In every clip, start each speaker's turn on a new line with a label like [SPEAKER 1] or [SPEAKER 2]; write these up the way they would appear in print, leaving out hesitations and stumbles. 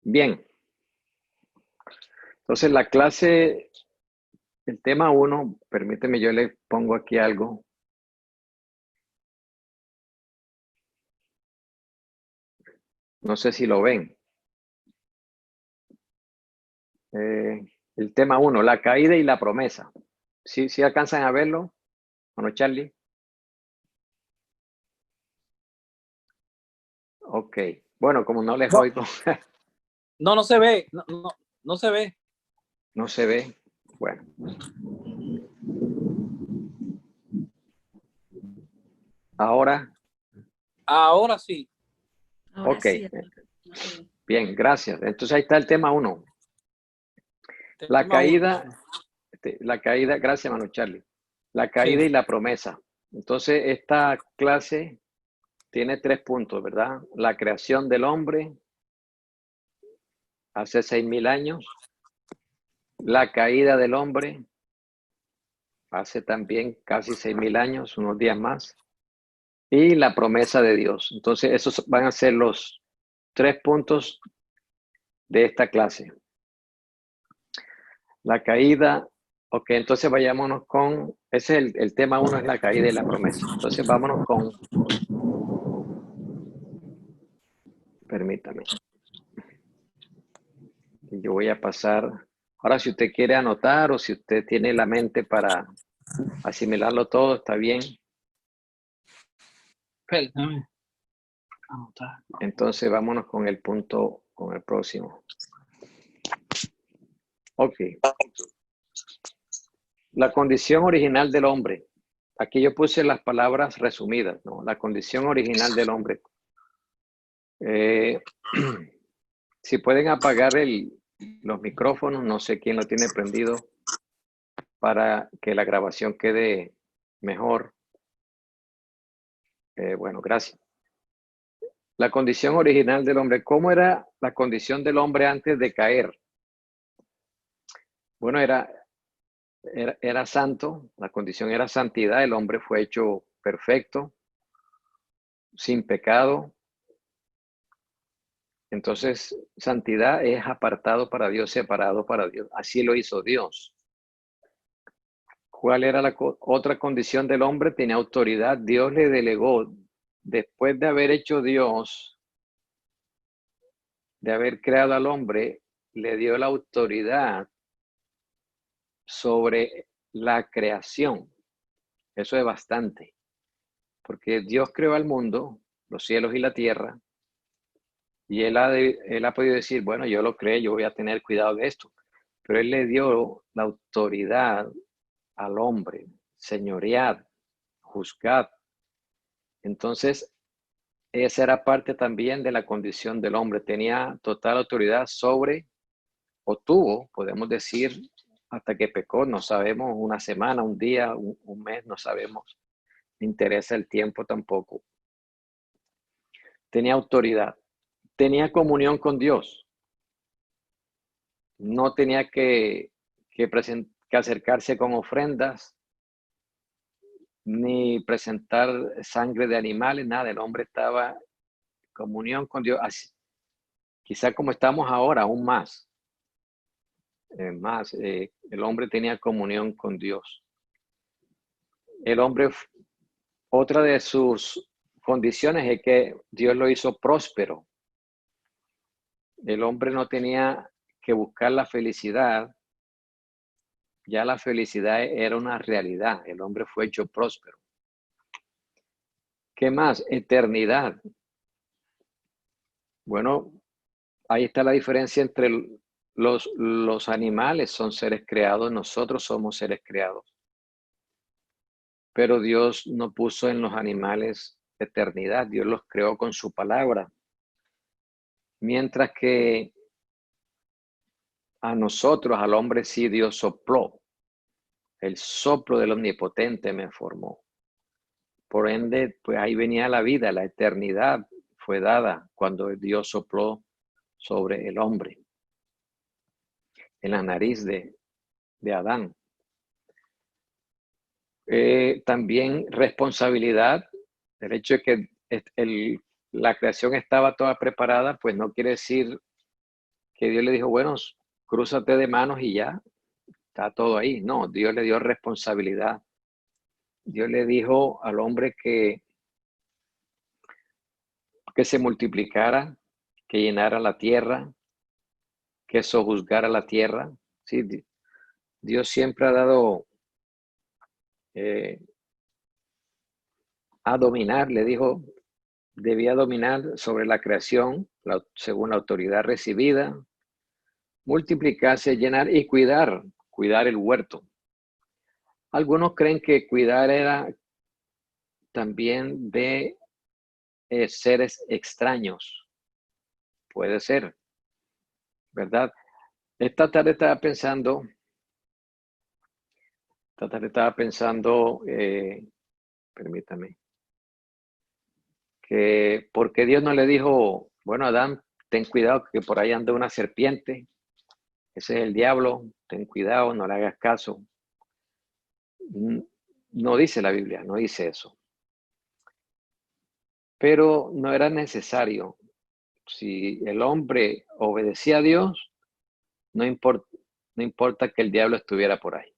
[SPEAKER 1] Bien, entonces la clase, el tema 1, permíteme, yo le pongo aquí algo. No sé si lo ven. El tema 1, la caída y la promesa. ¿Sí alcanzan a verlo? Bueno, Charlie. Ok. Bueno, como no les
[SPEAKER 2] No,
[SPEAKER 1] oigo,
[SPEAKER 2] no se ve, no se ve.
[SPEAKER 1] no se ve. Bueno. Ahora,
[SPEAKER 2] Ahora sí.
[SPEAKER 3] Ahora
[SPEAKER 1] ok.
[SPEAKER 3] sí, no se ve.
[SPEAKER 1] Bien, gracias. Entonces ahí está el tema 1. La
[SPEAKER 2] Tema uno.
[SPEAKER 1] caída, gracias, Manu Charlie. La
[SPEAKER 2] Sí,
[SPEAKER 1] caída y la promesa. Entonces, esta clase tiene 3 puntos, ¿verdad? La creación del hombre hace 6.000 años. La caída del hombre hace también casi 6.000 años, unos días más. Y la promesa de Dios. Entonces, esos van a ser los 3 puntos de esta clase. La caída, ok, entonces vayámonos con, ese es el tema 1, es la caída y la promesa. Entonces vámonos con, permítame, yo voy a pasar, ahora si usted quiere anotar o si usted tiene la mente para asimilarlo todo, está bien.
[SPEAKER 2] déjame anotar.
[SPEAKER 1] Entonces vámonos con el punto, con el próximo. Ok. La condición original del hombre. Aquí yo puse las palabras resumidas, ¿no? La condición original del hombre. Si pueden apagar los micrófonos, no sé quién lo tiene prendido para que la grabación quede mejor. Bueno, gracias. La condición original del hombre. ¿Cómo era la condición del hombre antes de caer? Bueno, era santo, la condición era santidad, el hombre fue hecho perfecto, sin pecado. Entonces, santidad es apartado para Dios, separado para Dios. Así lo hizo Dios. ¿Cuál era la otra condición del hombre? Tenía autoridad. Dios le delegó, después de haber hecho Dios, de haber creado al hombre, le dio la autoridad sobre la creación. Eso es bastante, porque Dios creó al mundo, los cielos y la tierra, y él ha podido decir, bueno, yo lo creé, yo voy a tener cuidado de esto, pero él le dio la autoridad al hombre, señoread, juzgad. Entonces, esa era parte también de la condición del hombre. Tenía total autoridad sobre, o tuvo, podemos decir, hasta que pecó. No sabemos una semana, un día, un mes, no sabemos. Me interesa el tiempo tampoco. Tenía autoridad. Tenía comunión con Dios. No tenía que acercarse con ofrendas, ni presentar sangre de animales, nada. El hombre estaba en comunión con Dios. Así, quizá como estamos ahora, aún más. El hombre tenía comunión con Dios. El hombre, otra de sus condiciones es que Dios lo hizo próspero. El hombre no tenía que buscar la felicidad, ya la felicidad era una realidad. El hombre fue hecho próspero. ¿Qué más? Eternidad. Bueno, ahí está la diferencia entre los animales, son seres creados, nosotros somos seres creados. Pero Dios no puso en los animales eternidad, Dios los creó con su palabra. Mientras que a nosotros, al hombre, sí Dios sopló. El soplo del Omnipotente me formó. Por ende, pues ahí venía la vida, la eternidad fue dada cuando Dios sopló sobre el hombre, en la nariz de Adán. También responsabilidad, el hecho de que la creación estaba toda preparada, pues no quiere decir que Dios le dijo, bueno, crúzate de manos y ya, está todo ahí. No, Dios le dio responsabilidad. Dios le dijo al hombre que se multiplicara, que llenara la tierra, que sojuzgara la tierra. Sí, Dios siempre ha dado a dominar, le dijo, debía dominar sobre la creación, según la autoridad recibida, multiplicarse, llenar y cuidar el huerto. Algunos creen que cuidar era también de seres extraños. Puede ser, ¿verdad? Esta tarde estaba pensando, permítame, que porque Dios no le dijo, bueno, Adán, ten cuidado que por ahí anda una serpiente, ese es el diablo, ten cuidado, no le hagas caso. No dice la Biblia, no dice eso. Pero no era necesario. Si el hombre obedecía a Dios, no importa que el diablo estuviera por ahí.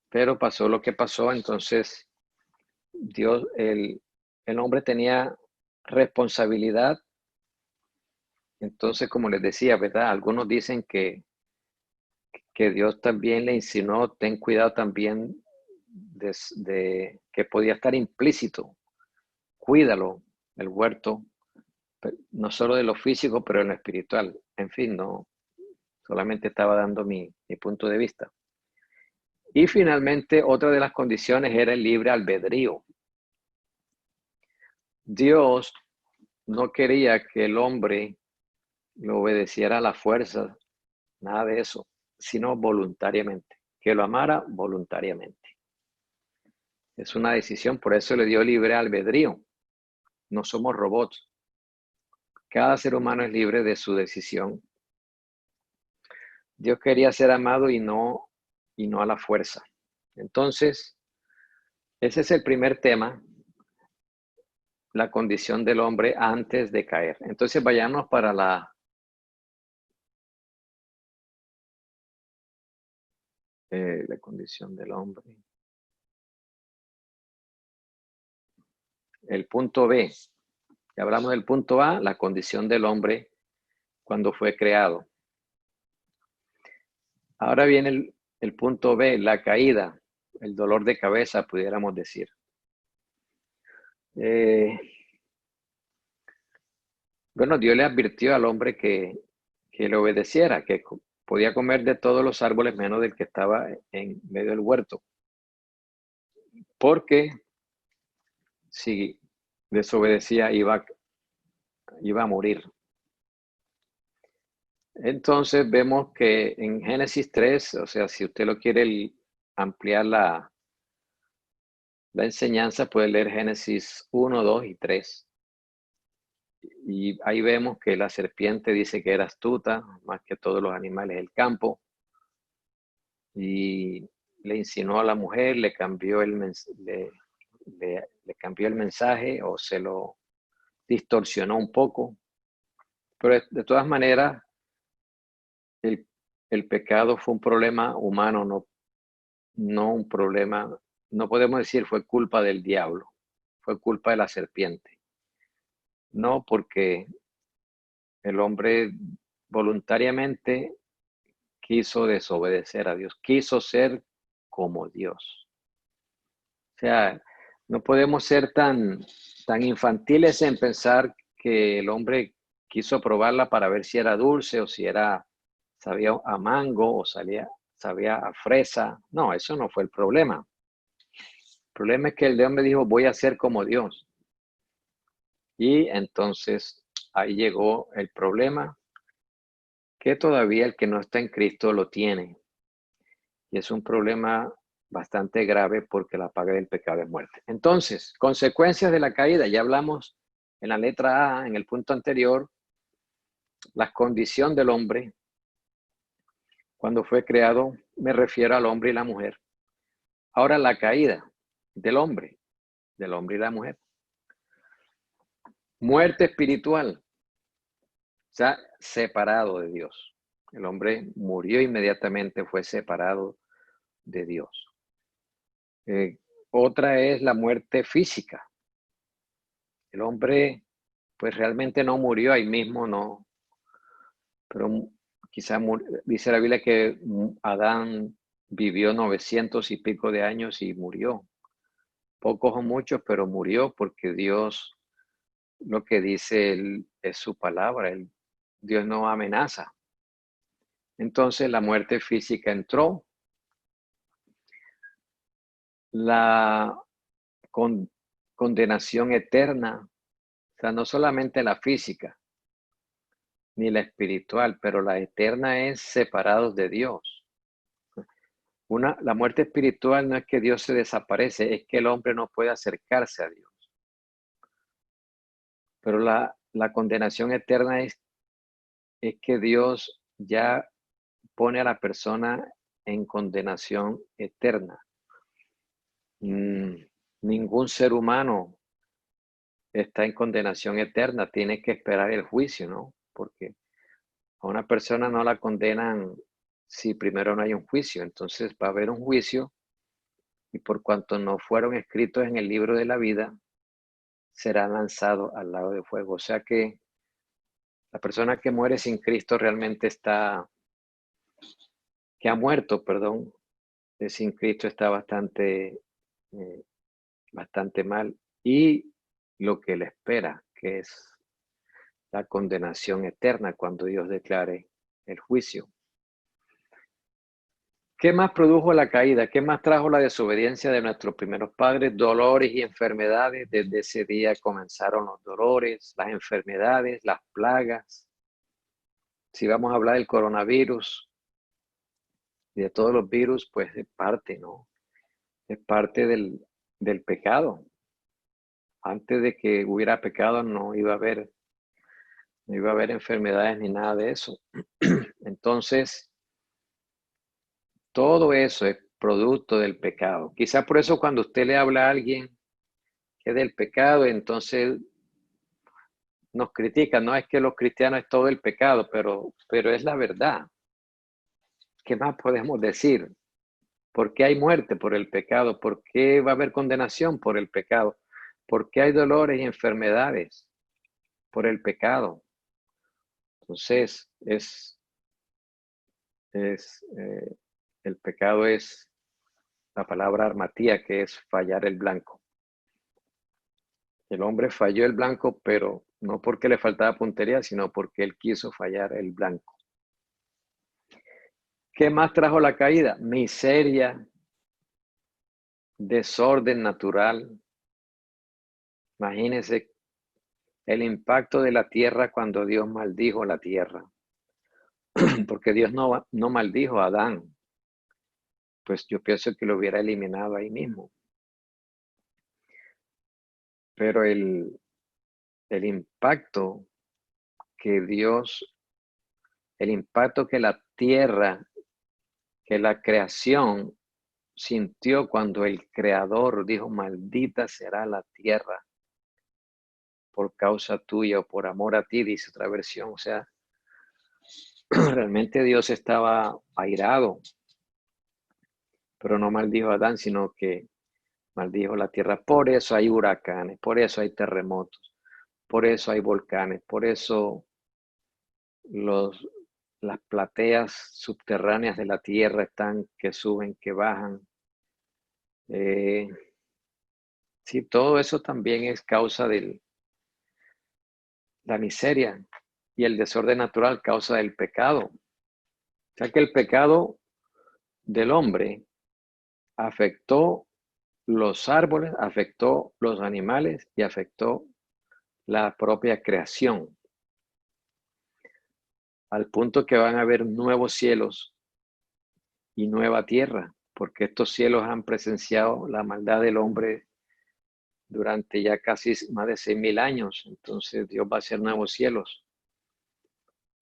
[SPEAKER 1] Pero pasó lo que pasó, entonces Dios, el hombre tenía responsabilidad. Entonces, como les decía, ¿verdad? Algunos dicen que Dios también le insinuó, ten cuidado también de que podía estar implícito. Cuídalo, el huerto, no solo de lo físico, pero en lo espiritual. En fin, no, solamente estaba dando mi punto de vista. Y finalmente, otra de las condiciones era el libre albedrío. Dios no quería que el hombre le obedeciera a la fuerza, nada de eso, sino voluntariamente, que lo amara voluntariamente. Es una decisión, por eso le dio libre albedrío. No somos robots. Cada ser humano es libre de su decisión. Dios quería ser amado y no a la fuerza. Entonces, ese es el primer tema, la condición del hombre antes de caer. Entonces, vayamos para la condición del hombre. El punto B. Ya hablamos del punto A, la condición del hombre cuando fue creado. Ahora viene el punto B, la caída, el dolor de cabeza, pudiéramos decir. Bueno, Dios le advirtió al hombre que le obedeciera, que podía comer de todos los árboles menos del que estaba en medio del huerto. Porque si desobedecía iba a morir. Entonces vemos que en Génesis 3, o sea, si usted lo quiere ampliar la enseñanza, puede leer Génesis 1, 2 y 3. Y ahí vemos que la serpiente dice que era astuta, más que todos los animales del campo. Y le insinuó a la mujer, le cambió el mensaje o se lo distorsionó un poco. Pero de todas maneras, el pecado fue un problema humano, no un problema, no podemos decir fue culpa del diablo, fue culpa de la serpiente. No, porque el hombre voluntariamente quiso desobedecer a Dios, quiso ser como Dios. O sea, no podemos ser tan infantiles en pensar que el hombre quiso probarla para ver si era dulce o si sabía a mango o sabía a fresa. No, eso no fue el problema. El problema es que el hombre dijo, voy a ser como Dios. Y entonces ahí llegó el problema, que todavía el que no está en Cristo lo tiene. Y es un problema bastante grave porque la paga del pecado es muerte. Entonces, consecuencias de la caída. Ya hablamos en la letra A, en el punto anterior, la condición del hombre. Cuando fue creado, me refiero al hombre y la mujer. Ahora la caída del hombre y la mujer. Muerte espiritual. sea, separado de Dios. El hombre murió inmediatamente, fue separado de Dios. Otra es la muerte física. El hombre, pues realmente no murió ahí mismo, no, pero quizá dice la Biblia que Adán vivió 900 y pico de años y murió. Pocos o muchos, pero murió porque Dios, lo que dice él es su palabra, Dios no amenaza. Entonces la muerte física entró, la condenación eterna, o sea, no solamente la física ni la espiritual, pero la eterna es separados de Dios. La muerte espiritual no es que Dios se desaparece, es que el hombre no puede acercarse a Dios. Pero la condenación eterna es que Dios ya pone a la persona en condenación eterna. Ningún ser humano está en condenación eterna, tiene que esperar el juicio, ¿no? Porque a una persona no la condenan si primero no hay un juicio, entonces va a haber un juicio y por cuanto no fueron escritos en el libro de la vida, serán lanzados al lago de fuego. O sea que la persona que muere sin Cristo realmente que ha muerto, perdón, sin Cristo está eh, bastante mal. Y lo que le espera, que es la condenación eterna cuando Dios declare el juicio. ¿Qué más produjo la caída? ¿Qué más trajo la desobediencia de nuestros primeros padres? Dolores y enfermedades. Desde ese día comenzaron los dolores, las enfermedades, las plagas. Si vamos a hablar del coronavirus y de todos los virus, pues es parte, ¿no? Es parte del pecado. Antes de que hubiera pecado no iba a haber enfermedades ni nada de eso. Entonces, todo eso es producto del pecado. Quizás por eso cuando usted le habla a alguien que es del pecado, entonces nos critican. No es que los cristianos es todo el pecado, pero es la verdad. ¿Qué más podemos decir? ¿Por qué hay muerte por el pecado? ¿Por qué va a haber condenación por el pecado? ¿Por qué hay dolores y enfermedades por el pecado? Entonces, el pecado es la palabra armatía, que es fallar el blanco. El hombre falló el blanco, pero no porque le faltaba puntería, sino porque él quiso fallar el blanco. ¿Qué más trajo la caída? Miseria, desorden natural. Imagínense el impacto de la tierra cuando Dios maldijo la tierra. Porque Dios no maldijo a Adán. Pues yo pienso que lo hubiera eliminado ahí mismo. Pero el impacto que el impacto que la tierra, que la creación sintió cuando el Creador dijo, maldita será la tierra por causa tuya o por amor a ti, dice otra versión. O sea, realmente Dios estaba airado, pero no maldijo a Adán, sino que maldijo la tierra. Por eso hay huracanes, por eso hay terremotos, por eso hay volcanes, por eso las plateas subterráneas de la tierra están que suben, que bajan. Sí, todo eso también es causa de la miseria y el desorden natural, causa del pecado. O sea que el pecado del hombre afectó los árboles, afectó los animales y afectó la propia creación, al punto que van a haber nuevos cielos y nueva tierra, porque estos cielos han presenciado la maldad del hombre durante ya casi más de 6.000 años. Entonces Dios va a hacer nuevos cielos.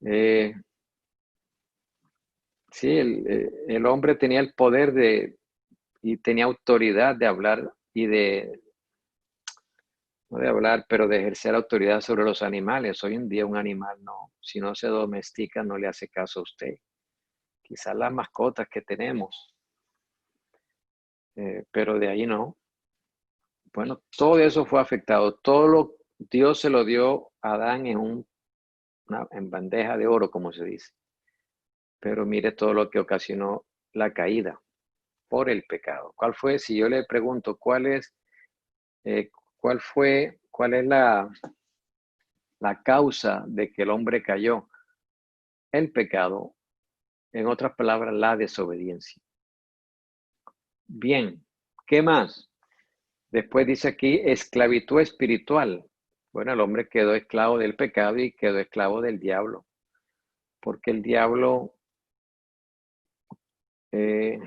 [SPEAKER 1] Sí, el hombre tenía el poder y tenía autoridad de hablar y de no de hablar, pero de ejercer autoridad sobre los animales. Hoy en día un animal no, si no se domestica, no le hace caso a usted. Quizás las mascotas que tenemos, pero de ahí no. Bueno, todo eso fue afectado. Dios se lo dio a Adán en bandeja de oro, como se dice. Pero mire todo lo que ocasionó la caída por el pecado. ¿Cuál fue? Si yo le pregunto, eh, cuál es la causa de que el hombre cayó? El pecado, en otras palabras, la desobediencia. Bien, ¿qué más? Después dice aquí esclavitud espiritual. Bueno, el hombre quedó esclavo del pecado y quedó esclavo del diablo, porque el diablo, eh,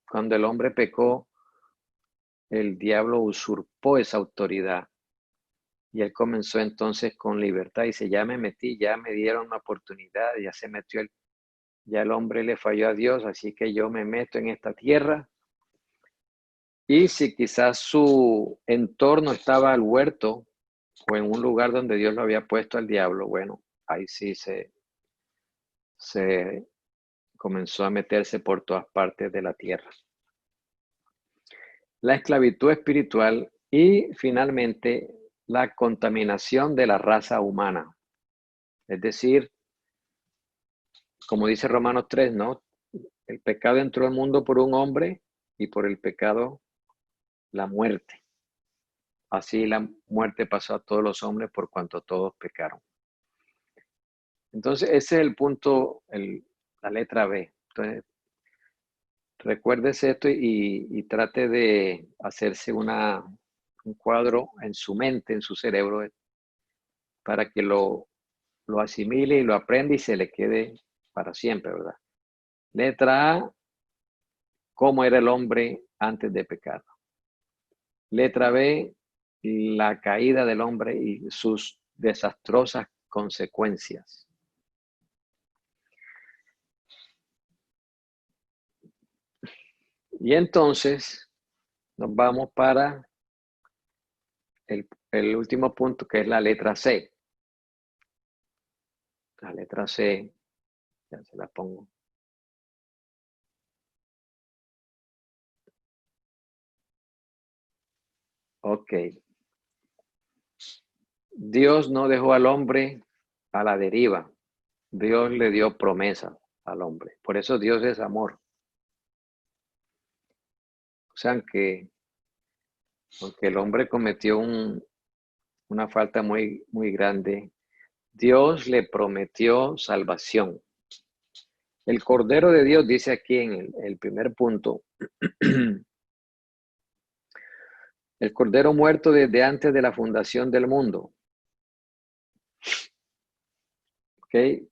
[SPEAKER 1] cuando el hombre pecó, el diablo usurpó esa autoridad y él comenzó entonces con libertad. Dice, ya me metí, ya me dieron una oportunidad, ya se metió ya el hombre le falló a Dios, así que yo me meto en esta tierra. Y si quizás su entorno estaba al huerto o en un lugar donde Dios lo había puesto al diablo, bueno, ahí sí se comenzó a meterse por todas partes de la tierra. La esclavitud espiritual y finalmente la contaminación de la raza humana. Es decir, como dice Romanos 3, ¿no? El pecado entró al mundo por un hombre y por el pecado la muerte. Así la muerte pasó a todos los hombres por cuanto todos pecaron. Entonces, ese es el punto, la letra B. Entonces, recuérdese esto y trate de hacerse un cuadro en su mente, en su cerebro, para que lo asimile y lo aprenda y se le quede para siempre, ¿verdad? Letra A, ¿cómo era el hombre antes de pecar? Letra B, la caída del hombre y sus desastrosas consecuencias. Y entonces nos vamos para el último punto, que es la letra C. La letra C, ya se la pongo. Ok. Dios no dejó al hombre a la deriva. Dios le dio promesa al hombre. Por eso Dios es amor. O sea, aunque el hombre cometió una falta muy, muy grande, Dios le prometió salvación. El Cordero de Dios dice aquí en el primer punto, el Cordero muerto desde antes de la fundación del mundo. ¿Ok?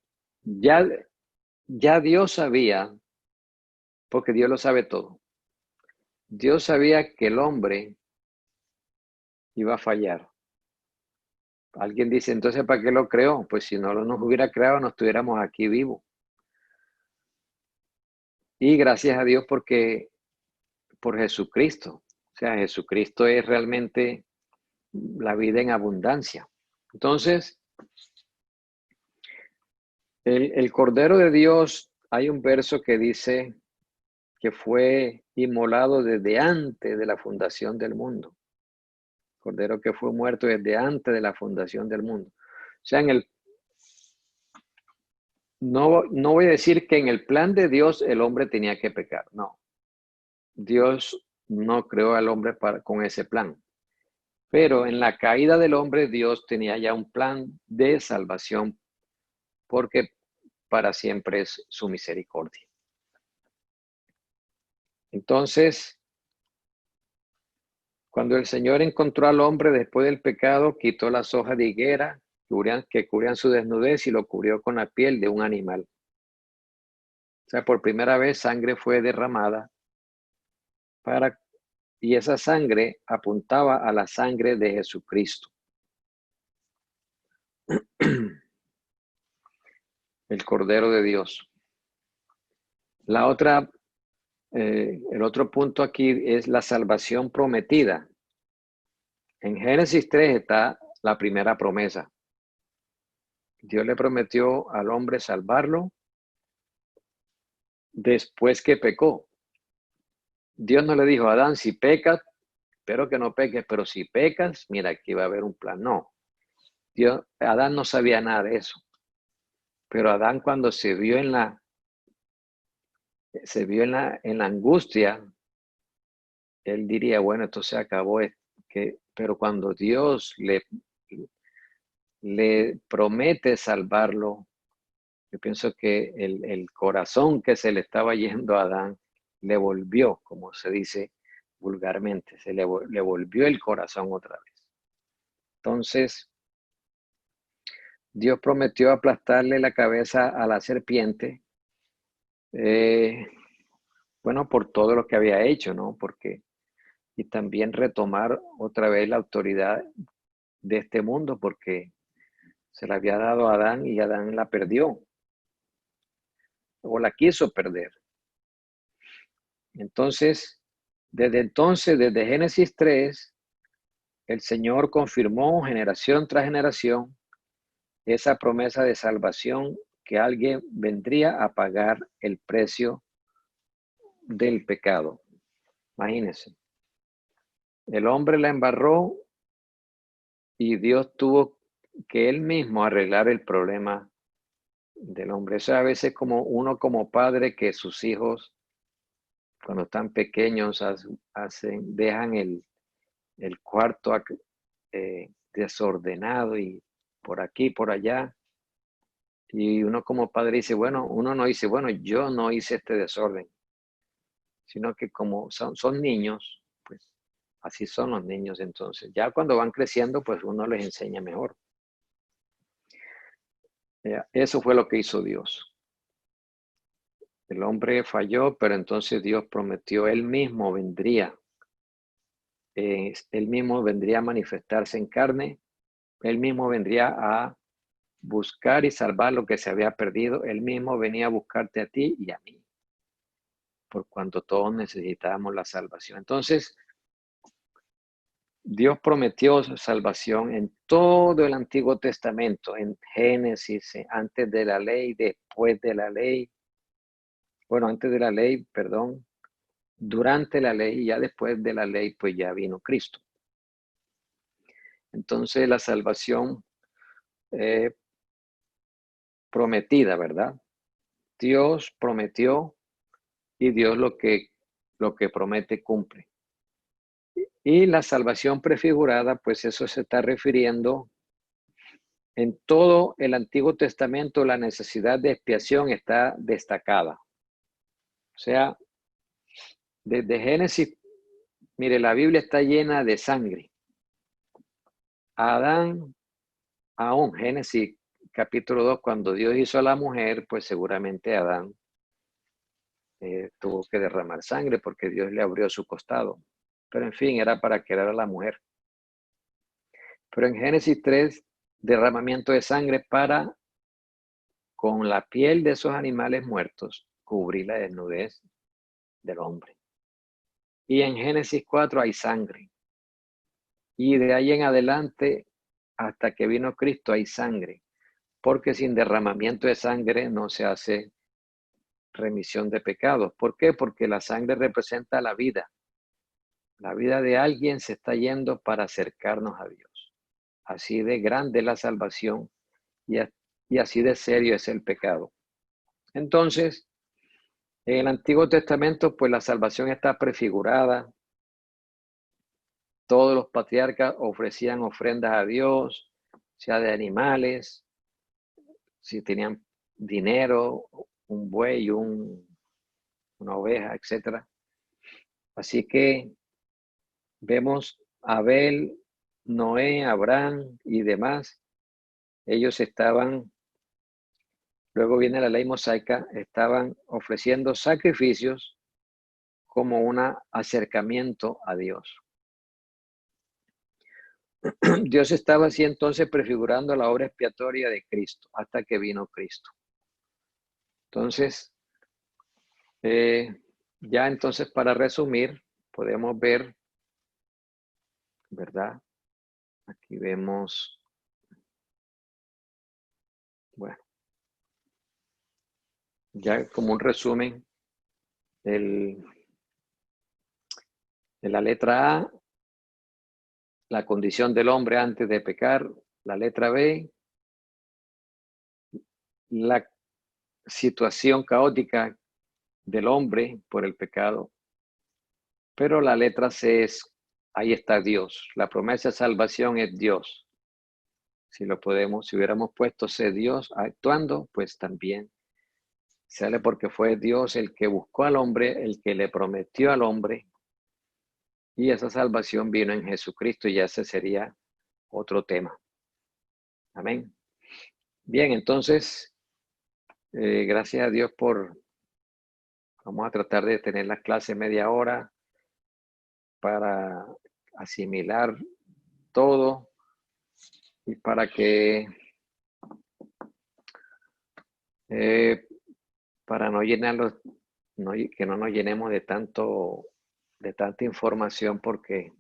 [SPEAKER 1] Ya Dios sabía, porque Dios lo sabe todo. Dios sabía que el hombre iba a fallar. Alguien dice, entonces, ¿para qué lo creó? Pues si no nos hubiera creado, no estuviéramos aquí vivos. Y gracias a Dios por Jesucristo. O sea, Jesucristo es realmente la vida en abundancia. Entonces, el Cordero de Dios, hay un verso que dice que fue inmolado desde antes de la fundación del mundo. Cordero que fue muerto desde antes de la fundación del mundo. O sea, no voy a decir que en el plan de Dios el hombre tenía que pecar, no. Dios no creó al hombre con ese plan. Pero en la caída del hombre, Dios tenía ya un plan de salvación, porque para siempre es su misericordia. Entonces, cuando el Señor encontró al hombre después del pecado, quitó las hojas de higuera que cubrían su desnudez y lo cubrió con la piel de un animal. O sea, por primera vez sangre fue derramada y esa sangre apuntaba a la sangre de Jesucristo. El Cordero de Dios. El otro punto aquí es la salvación prometida. En Génesis 3 está la primera promesa. Dios le prometió al hombre salvarlo después que pecó. Dios no le dijo a Adán, si pecas, espero que no peques, pero si pecas, mira, aquí va a haber un plan. No, Adán no sabía nada de eso. Pero Adán cuando se vio en la angustia, él diría, bueno, esto se acabó. Pero cuando Dios le promete salvarlo, yo pienso que el corazón que se le estaba yendo a Adán le volvió, como se dice vulgarmente, le volvió el corazón otra vez. Entonces, Dios prometió aplastarle la cabeza a la serpiente, bueno, por todo lo que había hecho, ¿no? Y también retomar otra vez la autoridad de este mundo, porque se la había dado a Adán y Adán la perdió, o la quiso perder. Entonces, desde Génesis 3, el Señor confirmó generación tras generación esa promesa de salvación, que alguien vendría a pagar el precio del pecado. Imagínense, el hombre la embarró y Dios tuvo que él mismo arreglar el problema del hombre. Eso a veces como uno como padre, que sus hijos cuando están pequeños dejan el cuarto desordenado y por aquí, por allá. Y uno como padre dice, bueno, uno no dice, bueno, yo no hice este desorden, sino que como son niños, pues así son los niños. Entonces, ya cuando van creciendo, pues uno les enseña mejor. Eso fue lo que hizo Dios. El hombre falló, pero entonces Dios prometió, él mismo vendría a manifestarse en carne, él mismo vendría a buscar y salvar lo que se había perdido, él mismo venía a buscarte a ti y a mí, por cuanto todos necesitábamos la salvación. Entonces, Dios prometió salvación en todo el Antiguo Testamento, en Génesis, antes de la ley, después de la ley, bueno, antes de la ley, perdón, durante la ley y ya después de la ley, pues ya vino Cristo. Entonces la salvación prometida, ¿verdad? Dios prometió y Dios lo que promete cumple. Y la salvación prefigurada, pues eso se está refiriendo en todo el Antiguo Testamento, la necesidad de expiación está destacada. O sea, desde Génesis, mire, la Biblia está llena de sangre. Adán, aún Génesis capítulo 2, cuando Dios hizo a la mujer, pues seguramente Adán tuvo que derramar sangre porque Dios le abrió su costado. Pero en fin, era para querer a la mujer. Pero en Génesis 3, derramamiento de sangre para, con la piel de esos animales muertos, cubrir la desnudez del hombre. Y en Génesis 4 hay sangre. Y de ahí en adelante, hasta que vino Cristo, hay sangre. Porque sin derramamiento de sangre no se hace remisión de pecados. ¿Por qué? Porque la sangre representa la vida. La vida de alguien se está yendo para acercarnos a Dios. Así de grande es la salvación y así de serio es el pecado. Entonces, en el Antiguo Testamento, pues la salvación está prefigurada. Todos los patriarcas ofrecían ofrendas a Dios, sea de animales, si tenían dinero, un buey, una oveja, etc. Así que vemos a Abel, Noé, Abraham y demás. Ellos estaban, luego viene la ley mosaica, estaban ofreciendo sacrificios como un acercamiento a Dios. Dios estaba así entonces prefigurando la obra expiatoria de Cristo hasta que vino Cristo. Entonces, ya entonces para resumir, podemos ver, ¿verdad? Aquí vemos, bueno, ya como un resumen, de la letra A, la condición del hombre antes de pecar. La letra B, la situación caótica del hombre por el pecado. Pero la letra C es, ahí está Dios. La promesa de salvación es Dios. Si hubiéramos puesto C, Dios actuando, pues también sale porque fue Dios el que buscó al hombre, el que le prometió al hombre, y esa salvación vino en Jesucristo, y ese sería otro tema. Amén. Bien, entonces, gracias a Dios vamos a tratar de tener la clase media hora para asimilar todo y para que para no llenarlos, que no nos llenemos de tanta información, porque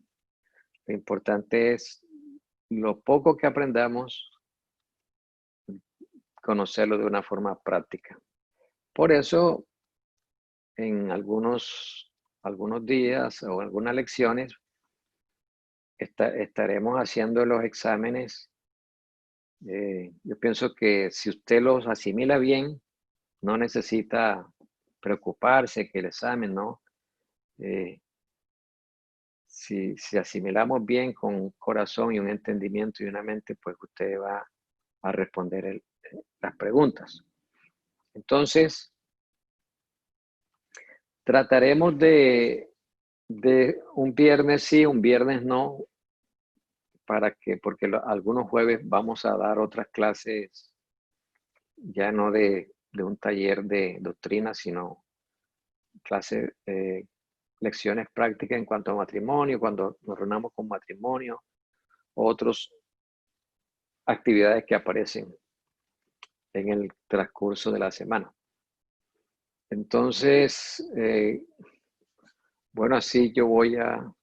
[SPEAKER 1] lo importante es lo poco que aprendamos, conocerlo de una forma práctica. Por eso, en algunos días o algunas lecciones, estaremos haciendo los exámenes. Yo pienso que si usted los asimila bien, no necesita preocuparse que el examen, ¿no? Si asimilamos bien con un corazón y un entendimiento y una mente, pues usted va a responder las preguntas. Entonces, trataremos de un viernes sí, un viernes no, porque algunos jueves vamos a dar otras clases, ya no de un taller de doctrina, sino clases, lecciones prácticas en cuanto a matrimonio, cuando nos reunamos con matrimonio, otras actividades que aparecen en el transcurso de la semana. Entonces, bueno, así yo voy a